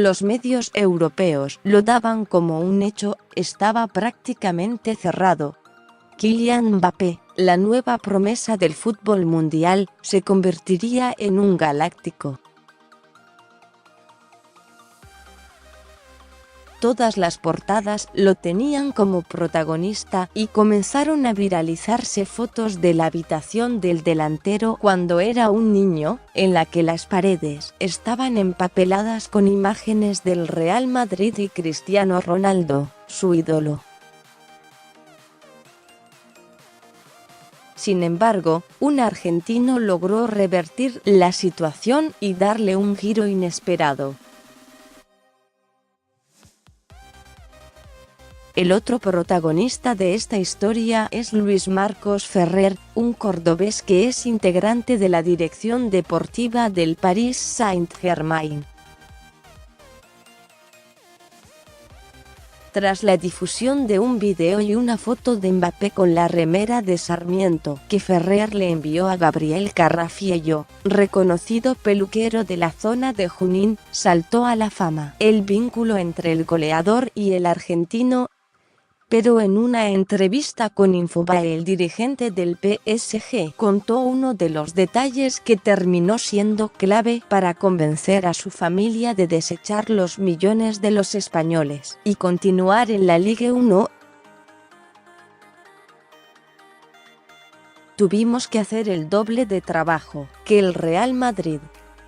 Los medios europeos lo daban como un hecho, estaba prácticamente cerrado. Kylian Mbappé, la nueva promesa del fútbol mundial, se convertiría en un galáctico. Todas las portadas lo tenían como protagonista y comenzaron a viralizarse fotos de la habitación del delantero cuando era un niño, en la que las paredes estaban empapeladas con imágenes del Real Madrid y Cristiano Ronaldo, su ídolo. Sin embargo, un argentino logró revertir la situación y darle un giro inesperado. El otro protagonista de esta historia es Luis Marcos Ferrer, un cordobés que es integrante de la dirección deportiva del Paris Saint-Germain. Tras la difusión de un video y una foto de Mbappé con la remera de Sarmiento que Ferrer le envió a Gabriel Carrafiello, reconocido peluquero de la zona de Junín, saltó a la fama el vínculo entre el goleador y el argentino. Pero en una entrevista con Infobae, el dirigente del PSG contó uno de los detalles que terminó siendo clave para convencer a su familia de desechar los millones de los españoles y continuar en la Ligue 1. Tuvimos que hacer el doble de trabajo que el Real Madrid.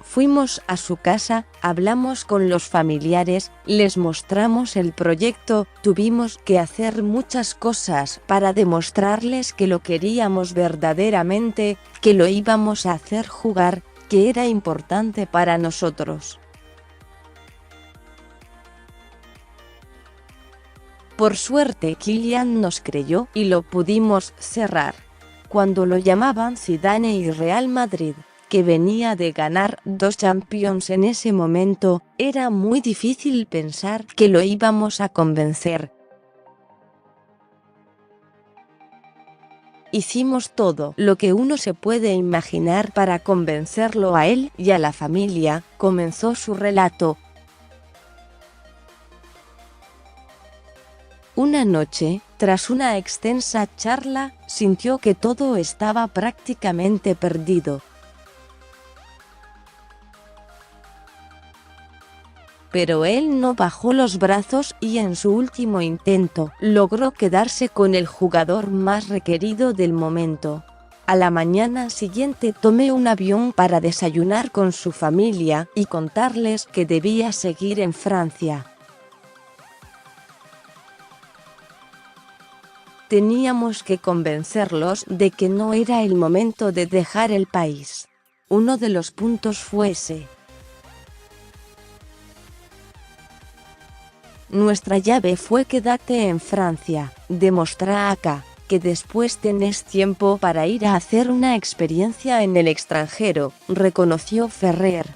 Fuimos a su casa, hablamos con los familiares, les mostramos el proyecto, tuvimos que hacer muchas cosas para demostrarles que lo queríamos verdaderamente, que lo íbamos a hacer jugar, que era importante para nosotros. Por suerte Kylian nos creyó y lo pudimos cerrar. Cuando lo llamaban Zidane y Real Madrid, que venía de ganar 2 Champions en ese momento, era muy difícil pensar que lo íbamos a convencer. Hicimos todo lo que uno se puede imaginar para convencerlo a él y a la familia, comenzó su relato. Una noche, tras una extensa charla, sintió que todo estaba prácticamente perdido. Pero él no bajó los brazos y en su último intento, logró quedarse con el jugador más requerido del momento. A la mañana siguiente tomé un avión para desayunar con su familia y contarles que debía seguir en Francia. Teníamos que convencerlos de que no era el momento de dejar el país. Uno de los puntos fue ese. Nuestra llave fue quédate en Francia, demostrá acá, que después tenés tiempo para ir a hacer una experiencia en el extranjero, reconoció Ferrer.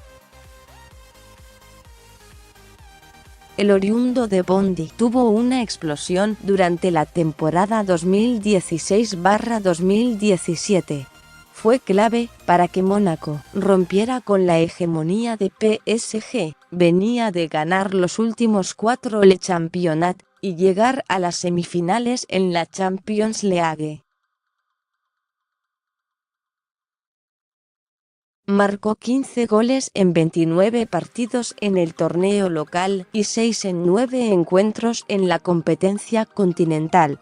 El oriundo de Bondy tuvo una explosión durante la temporada 2016/2017. Fue clave para que Mónaco rompiera con la hegemonía de PSG, venía de ganar los últimos 4 Le Championnat y llegar a las semifinales en la Champions League. Marcó 15 goles en 29 partidos en el torneo local y 6 en 9 encuentros en la competencia continental.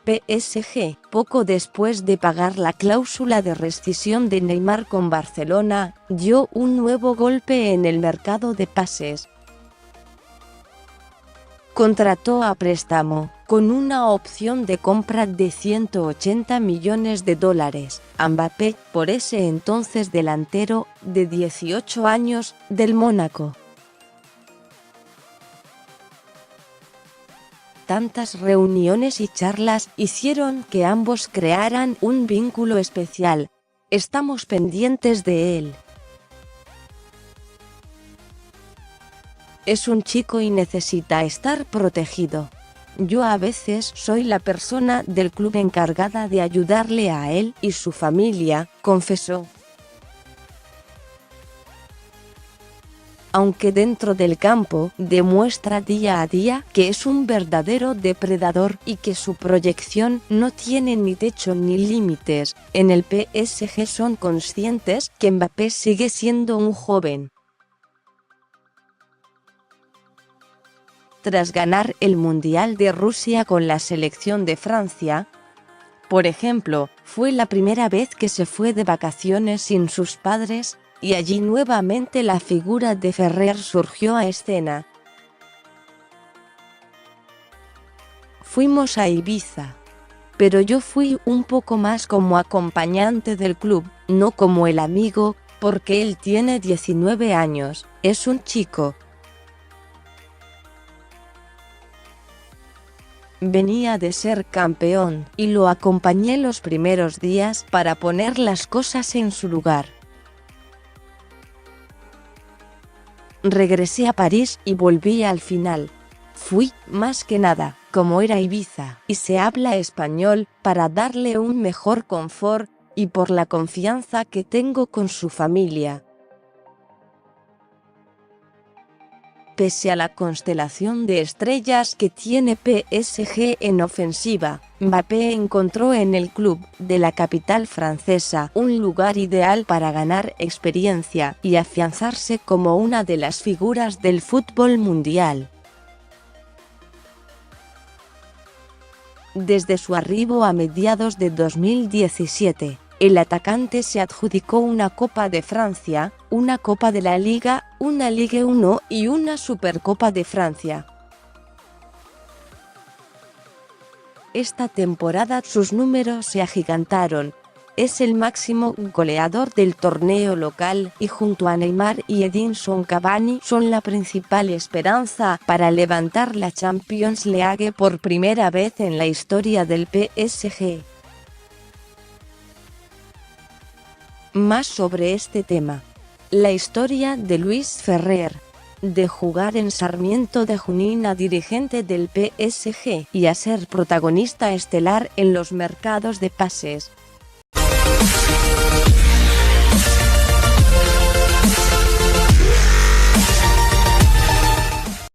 PSG, poco después de pagar la cláusula de rescisión de Neymar con Barcelona, dio un nuevo golpe en el mercado de pases. Contrató a préstamo, con una opción de compra de $180 millones a Mbappé, por ese entonces delantero, de 18 años, del Mónaco. Tantas reuniones y charlas hicieron que ambos crearan un vínculo especial. Estamos pendientes de él. Es un chico y necesita estar protegido. Yo a veces soy la persona del club encargada de ayudarle a él y su familia, confesó. aunque dentro del campo demuestra día a día que es un verdadero depredador y que su proyección no tiene ni techo ni límites. En el PSG son conscientes que Mbappé sigue siendo un joven. Tras ganar el Mundial de Rusia con la selección de Francia, por ejemplo, fue la primera vez que se fue de vacaciones sin sus padres, y allí nuevamente la figura de Ferrer surgió a escena. Fuimos a Ibiza. Pero yo fui un poco más como acompañante del club, no como el amigo, porque él tiene 19 años, es un chico. Venía de ser campeón, y lo acompañé los primeros días para poner las cosas en su lugar. Regresé a París y volví al final. Fui, más que nada, como era Ibiza, y se habla español, para darle un mejor confort, y por la confianza que tengo con su familia. Pese a la constelación de estrellas que tiene PSG en ofensiva, Mbappé encontró en el club de la capital francesa un lugar ideal para ganar experiencia y afianzarse como una de las figuras del fútbol mundial. Desde su arribo a mediados de 2017, el atacante se adjudicó una Copa de Francia, una Copa de la Liga, una Ligue 1 y una Supercopa de Francia. Esta temporada sus números se agigantaron. Es el máximo goleador del torneo local y junto a Neymar y Edinson Cavani son la principal esperanza para levantar la Champions League por primera vez en la historia del PSG. Más sobre este tema. La historia de Luis Ferrer. De jugar en Sarmiento de Junín a dirigente del PSG y a ser protagonista estelar en los mercados de pases.